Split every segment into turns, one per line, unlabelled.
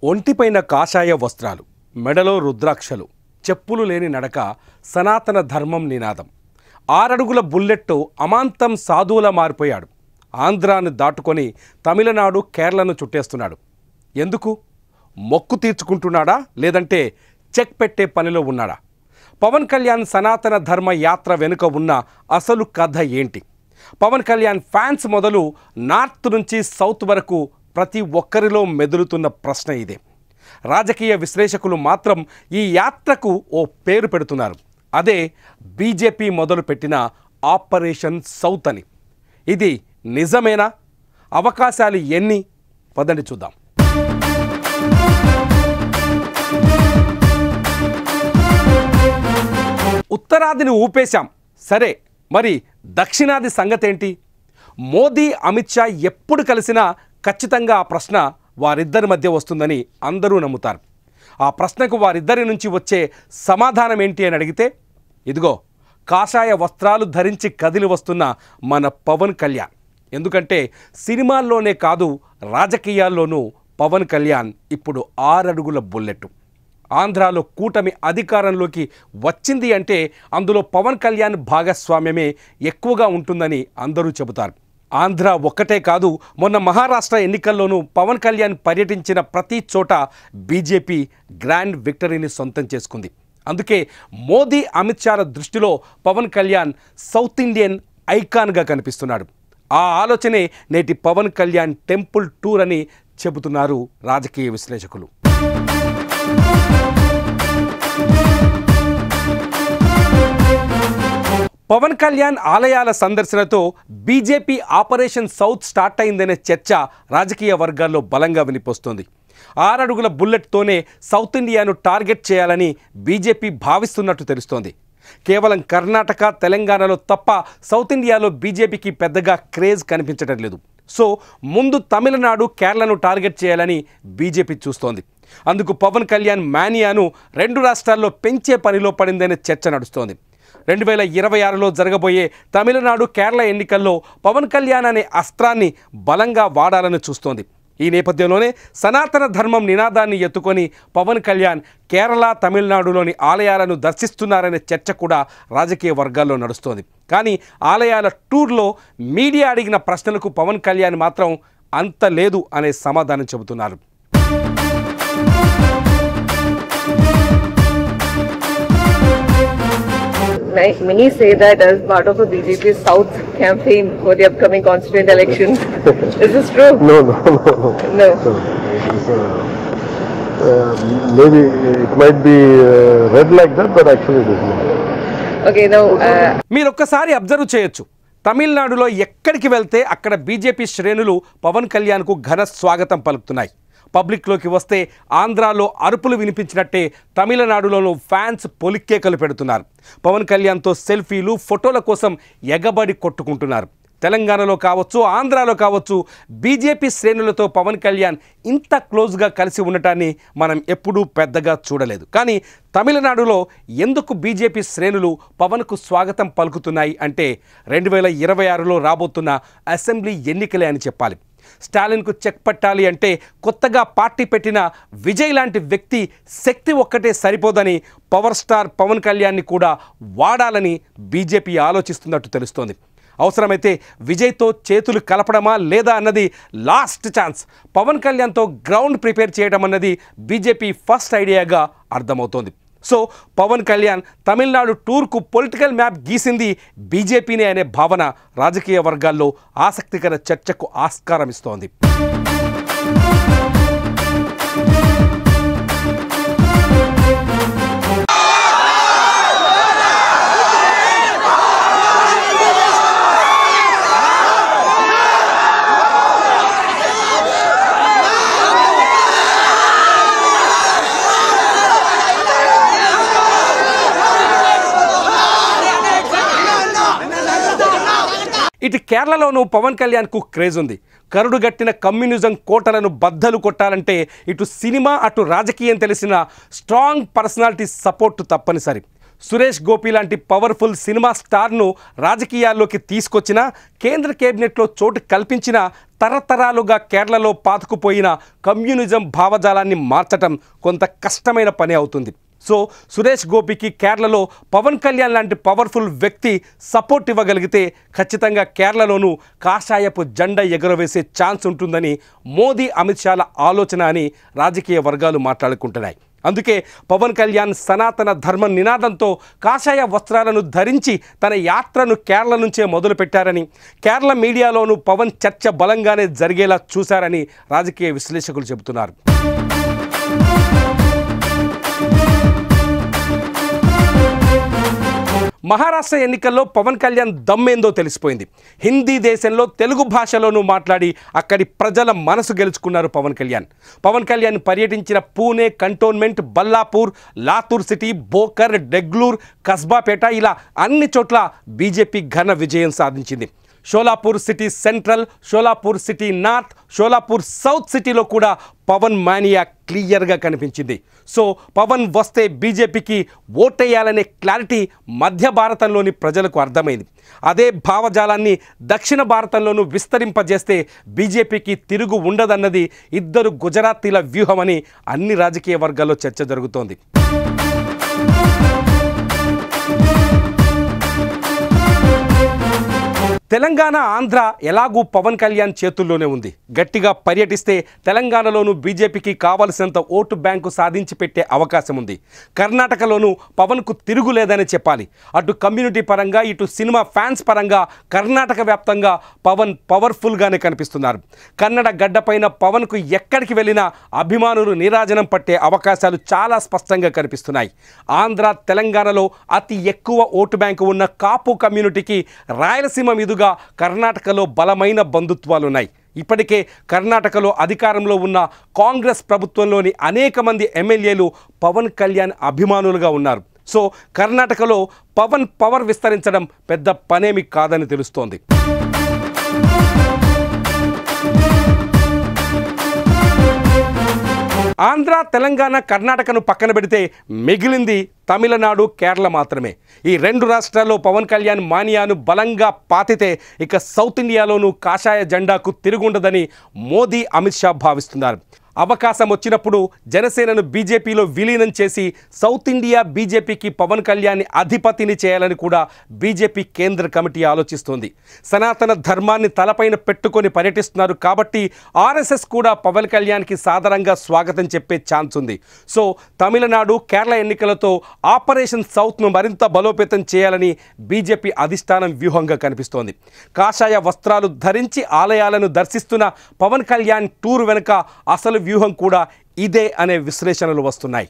ఒంటిపైన కాషాయ వస్త్రాలు, మెడలో రుద్రాక్షలు, చెప్పులు లేని నడక, సనాతన ధర్మం నినాదం. 6 అడుగుల బుల్లెట్ అమాంతం సాధువులా మారిపోయాడు. ఆంధ్రాను దాటుకొని తమిళనాడు, కేరళను చుట్టేస్తున్నాడు. ఎందుకు? మొక్కు తీర్చుకుంటున్నాడా, లేదంటే చెక్ పెట్టే పనిలో ఉన్నాడా? పవన్ కళ్యాణ్ సనాతన ధర్మ యాత్ర వెనుక ఉన్న అసలు కథ ఏంటి? పవన్ కళ్యాణ్ ఫ్యాన్స్ మొదలు నార్త్ నుంచి సౌత్ వరకు ప్రతి ఒక్కరిలో మెదులుతున్న ప్రశ్న ఇదే. రాజకీయ విశ్లేషకులు మాత్రం ఈ యాత్రకు ఓ పేరు పెడుతున్నారు. అదే బీజేపీ మొదలుపెట్టిన ఆపరేషన్ సౌత్ అని. ఇది నిజమేనా? అవకాశాలు ఎన్ని? పదండి చూద్దాం. ఉత్తరాదిని ఊపేశాం, సరే, మరి దక్షిణాది సంగతేంటి? మోదీ, అమిత్ షా ఎప్పుడు కలిసినా ఖచ్చితంగా ఆ ప్రశ్న వారిద్దరి మధ్య వస్తుందని అందరూ నమ్ముతారు. ఆ ప్రశ్నకు వారిద్దరి నుంచి వచ్చే సమాధానం ఏంటి అని అడిగితే, ఇదిగో కాషాయ వస్త్రాలు ధరించి కదిలి వస్తున్న మన పవన్ కళ్యాణ్. ఎందుకంటే సినిమాల్లోనే కాదు, రాజకీయాల్లోనూ పవన్ కళ్యాణ్ ఇప్పుడు 6 అడుగుల బుల్లెట్. ఆంధ్రాలో కూటమి అధికారంలోకి వచ్చింది అంటే అందులో పవన్ కళ్యాణ్ భాగస్వామ్యమే ఎక్కువగా ఉంటుందని అందరూ చెబుతారు. ఆంధ్ర ఒక్కటే కాదు, మొన్న మహారాష్ట్ర ఎన్నికల్లోనూ పవన్ కళ్యాణ్ పర్యటించిన ప్రతి చోట బీజేపీ గ్రాండ్ విక్టరీని సొంతం చేసుకుంది. అందుకే మోదీ, అమిత్ షాల దృష్టిలో పవన్ కళ్యాణ్ సౌత్ ఇండియన్ ఐకాన్గా కనిపిస్తున్నాడు. ఆ ఆలోచనే నేటి పవన్ కళ్యాణ్ టెంపుల్ టూర్ అని చెబుతున్నారు రాజకీయ విశ్లేషకులు. పవన్ కళ్యాణ్ ఆలయాల సందర్శనతో బీజేపీ ఆపరేషన్ సౌత్ స్టార్ట్ అయిందనే చర్చ రాజకీయ వర్గాల్లో బలంగా వినిపిస్తోంది. 6 అడుగుల బుల్లెట్తోనే సౌత్ ఇండియాను టార్గెట్ చేయాలని బీజేపీ భావిస్తున్నట్టు తెలుస్తోంది. కేవలం కర్ణాటక, తెలంగాణలో తప్ప సౌత్ ఇండియాలో బీజేపీకి పెద్దగా క్రేజ్ కనిపించడం లేదు. సో ముందు తమిళనాడు, కేరళను టార్గెట్ చేయాలని బీజేపీ చూస్తోంది. అందుకు పవన్ కళ్యాణ్ మానియాను 2 రాష్ట్రాల్లో పెంచే పనిలో పడిందనే చర్చ నడుస్తోంది. 2026లో జరగబోయే తమిళనాడు, కేరళ ఎన్నికల్లో పవన్ కళ్యాణ్ అనే అస్త్రాన్ని బలంగా వాడాలని చూస్తోంది. ఈ నేపథ్యంలోనే సనాతన ధర్మం నినాదాన్ని ఎత్తుకొని పవన్ కళ్యాణ్ కేరళ, తమిళనాడులోని ఆలయాలను దర్శిస్తున్నారనే చర్చ కూడా రాజకీయ వర్గాల్లో నడుస్తోంది. కానీ ఆలయాల టూర్లో మీడియా అడిగిన ప్రశ్నలకు పవన్ కళ్యాణ్ మాత్రం అంత లేదు అనే సమాధానం చెబుతున్నారు.
Many say that as part of a BJP South campaign for the upcoming constituent elections. Is this true?
No. Maybe it might be read like that, but actually it is not.
Okay, now
మీరు ఒక్కసారి observe చేయొచ్చు. తమిళనాడులో ఎక్కడికి వెళ్తే అక్కడ BJP శ్రేణులు పవన్ కళ్యాణ్కు ఘన స్వాగతం పలుకుతున్నాయి. పబ్లిక్లోకి వస్తే ఆంధ్రాలో అరుపులు వినిపించినట్టే తమిళనాడులోనూ ఫ్యాన్స్ పొలిక్కేకలు పెడుతున్నారు. పవన్ కళ్యాణ్తో సెల్ఫీలు, ఫోటోల కోసం ఎగబడి కొట్టుకుంటున్నారు. తెలంగాణలో కావచ్చు, ఆంధ్రాలో కావచ్చు, బీజేపీ శ్రేణులతో పవన్ కళ్యాణ్ ఇంత క్లోజ్గా కలిసి ఉండటాన్ని మనం ఎప్పుడూ పెద్దగా చూడలేదు. కానీ తమిళనాడులో ఎందుకు బీజేపీ శ్రేణులు పవన్కు స్వాగతం పలుకుతున్నాయి అంటే 2026లో రాబోతున్న అసెంబ్లీ ఎన్నికలే అని చెప్పాలి. స్టాలిన్కు చెక్ పట్టాలి అంటే కొత్తగా పార్టీ పెట్టిన విజయ్ లాంటి వ్యక్తి శక్తి ఒక్కటే సరిపోదని పవర్ స్టార్ పవన్ కళ్యాణ్ని కూడా వాడాలని బీజేపీ ఆలోచిస్తున్నట్టు తెలుస్తోంది. అవసరమైతే విజయ్తో చేతులు కలపడమా లేదా అన్నది లాస్ట్ ఛాన్స్. పవన్ కళ్యాణ్తో గ్రౌండ్ ప్రిపేర్ చేయడం అన్నది బీజేపీ ఫస్ట్ ఐడియాగా అర్థమవుతోంది. సో పవన్ కళ్యాణ్ తమిళనాడు టూర్కు పొలిటికల్ మ్యాప్ గీసింది బీజేపీనే అనే భావన రాజకీయ వర్గాల్లో ఆసక్తికర చర్చకు ఆస్కారం ఇస్తోంది. ఇటు కేరళలోనూ పవన్ కళ్యాణ్కు క్రేజ్ ఉంది. కరుడుగట్టిన కమ్యూనిజం కోటలను బద్దలు కొట్టాలంటే ఇటు సినిమా, అటు రాజకీయం తెలిసిన స్ట్రాంగ్ పర్సనాలిటీ సపోర్ట్ తప్పనిసరి. సురేష్ గోపి లాంటి పవర్ఫుల్ సినిమా స్టార్ను రాజకీయాల్లోకి తీసుకొచ్చిన కేంద్ర కేబినెట్లో చోటు కల్పించిన తరతరాలుగా కేరళలో పాతుకుపోయిన కమ్యూనిజం భావజాలాన్ని మార్చటం కొంత కష్టమైన పని అవుతుంది. సో సురేష్ గోపికి కేరళలో పవన్ కళ్యాణ్ లాంటి పవర్ఫుల్ వ్యక్తి సపోర్ట్ ఇవ్వగలిగితే ఖచ్చితంగా కేరళలోనూ కాషాయపు జెండా ఎగురవేసే ఛాన్స్ ఉంటుందని మోదీ అమిత్ షాల ఆలోచన అని రాజకీయ వర్గాలు మాట్లాడుకుంటున్నాయి. అందుకే పవన్ కళ్యాణ్ సనాతన ధర్మ నినాదంతో కాషాయ వస్త్రాలను ధరించి తన యాత్రను కేరళ నుంచే మొదలుపెట్టారని, కేరళ మీడియాలోనూ పవన్ చర్చ బలంగానే జరిగేలా చూశారని రాజకీయ విశ్లేషకులు చెబుతున్నారు. మహారాష్ట్ర ఎన్నికల్లో పవన్ కళ్యాణ్ దమ్మేందో తెలిసిపోయింది. హిందీ దేశంలో తెలుగు భాషలోనూ మాట్లాడి అక్కడి ప్రజల మనసు గెలుచుకున్నారు పవన్ కళ్యాణ్. పవన్ కళ్యాణ్ పర్యటించిన పూణే కంటోన్మెంట్, బల్లాపూర్, లాతూర్ సిటీ, బోకర్, డెగ్లూర్, కస్బాపేట ఇలా అన్ని చోట్ల బీజేపీ ఘన విజయం సాధించింది. Solapur city central, Solapur city north, Solapur south సిటీలో కూడా పవన్ మానియా క్లియర్గా కనిపించింది. సో పవన్ వస్తే బీజేపీకి ఓటేయాలనే క్లారిటీ మధ్య భారతంలోని ప్రజలకు అర్థమైంది. అదే భావజాలాన్ని దక్షిణ భారతంలోనూ విస్తరింపజేస్తే బీజేపీకి తిరుగు ఉండదన్నది ఇద్దరు గుజరాతీల వ్యూహమని అన్ని రాజకీయ వర్గాల్లో చర్చ జరుగుతోంది. తెలంగాణ, ఆంధ్ర ఎలాగూ పవన్ కళ్యాణ్ చేతుల్లోనే ఉంది. గట్టిగా పర్యటిస్తే తెలంగాణలోనూ బీజేపీకి కావలసినంత ఓటు బ్యాంకు సాధించి పెట్టే అవకాశం ఉంది. కర్ణాటకలోనూ పవన్కు తిరుగులేదని చెప్పాలి. అటు కమ్యూనిటీ పరంగా, ఇటు సినిమా ఫ్యాన్స్ పరంగా కర్ణాటక వ్యాప్తంగా పవన్ పవర్ఫుల్గానే కనిపిస్తున్నారు. కన్నడ గడ్డపైన పవన్కు ఎక్కడికి వెళ్ళినా అభిమానులు నీరాజనం పట్టే అవకాశాలు చాలా స్పష్టంగా కనిపిస్తున్నాయి. ఆంధ్ర, తెలంగాణలో అతి ఎక్కువ ఓటు బ్యాంకు ఉన్న కాపు కమ్యూనిటీకి రాయలసీమ మీదుగా కర్ణాటకలో బలమైన బంధుత్వాలున్నాయి. ఇప్పటికే కర్ణాటకలో అధికారంలో ఉన్న కాంగ్రెస్ ప్రభుత్వంలోని అనేక మంది ఎమ్మెల్యేలు పవన్ కళ్యాణ్ అభిమానులుగా ఉన్నారు. సో కర్ణాటకలో పవన్ పవర్ విస్తరించడం పెద్ద పనేమి కాదని తెలుస్తోంది. ఆంధ్ర, తెలంగాణ, కర్ణాటకను పక్కన పెడితే మిగిలింది తమిళనాడు, కేరళ మాత్రమే. ఈ రెండు రాష్ట్రాల్లో పవన్ కళ్యాణ్ మానియాను బలంగా పాతితే ఇక సౌత్ ఇండియాలోనూ కాషాయ జెండాకు తిరుగుండదని మోదీ, అమిత్ షా భావిస్తున్నారు. అవకాశం వచ్చినప్పుడు జనసేనను బీజేపీలో విలీనం చేసి సౌత్ ఇండియా బీజేపీకి పవన్ కళ్యాణ్ని అధిపతిని చేయాలని కూడా బీజేపీ కేంద్ర కమిటీ ఆలోచిస్తోంది. సనాతన ధర్మాన్ని తలపైన పెట్టుకొని పర్యటిస్తున్నారు కాబట్టి ఆర్ఎస్ఎస్ కూడా పవన్ కళ్యాణ్కి సాదరంగా స్వాగతం చెప్పే ఛాన్స్ ఉంది. సో తమిళనాడు, కేరళ ఎన్నికలతో ఆపరేషన్ సౌత్ను మరింత బలోపేతం చేయాలని బీజేపీ అధిష్టానం వ్యూహంగా కనిపిస్తోంది. కాషాయ వస్త్రాలు ధరించి ఆలయాలను దర్శిస్తున్న పవన్ కళ్యాణ్ టూర్ వెనుక అసలు వ్యూహం కూడా ఇదే అనే విశ్లేషణలు వస్తున్నాయి.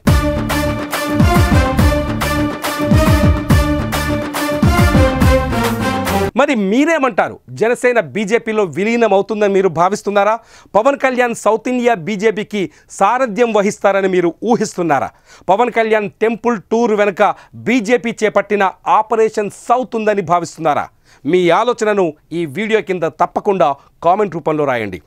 మరి మీరేమంటారు? జనసేన బీజేపీలో విలీనం అవుతుందని మీరు భావిస్తున్నారా? పవన్ కళ్యాణ్ సౌత్ ఇండియా బీజేపీకి సారథ్యం వహిస్తారని మీరు ఊహిస్తున్నారా? పవన్ కళ్యాణ్ టెంపుల్ టూర్ వెనుక బీజేపీ చేపట్టిన ఆపరేషన్ సౌత్ ఉందని భావిస్తున్నారా? మీ ఆలోచనను ఈ వీడియో కింద తప్పకుండా కామెంట్ రూపంలో రాయండి.